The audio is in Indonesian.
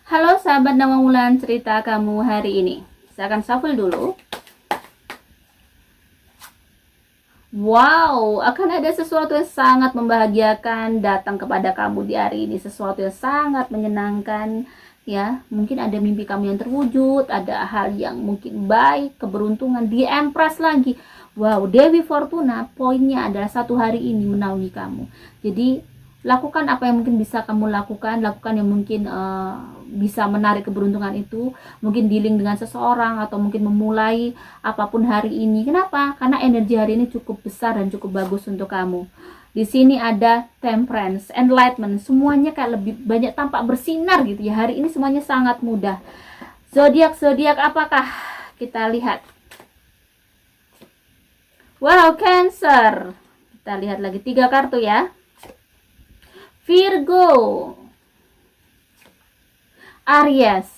Halo sahabat Nawang cerita kamu hari ini. Saya akan shuffle dulu. Wow, akan ada sesuatu yang sangat membahagiakan datang kepada kamu di hari ini. Sesuatu yang sangat menyenangkan, ya. Mungkin ada mimpi kamu yang terwujud, ada hal yang mungkin baik, keberuntungan, di Empress lagi. Wow, Dewi Fortuna, poinnya adalah satu hari ini menaungi kamu. Jadi lakukan apa yang mungkin bisa kamu lakukan yang mungkin bisa menarik keberuntungan itu, mungkin dealing dengan seseorang atau mungkin memulai apapun hari ini. Kenapa? Karena energi hari ini cukup besar dan cukup bagus untuk kamu. Di sini ada temperance, enlightenment, semuanya kayak lebih banyak tampak bersinar gitu ya. Hari ini semuanya sangat mudah. Zodiak apakah? Kita lihat. Wow, Cancer. Kita lihat lagi 3 kartu ya. Virgo, Aries,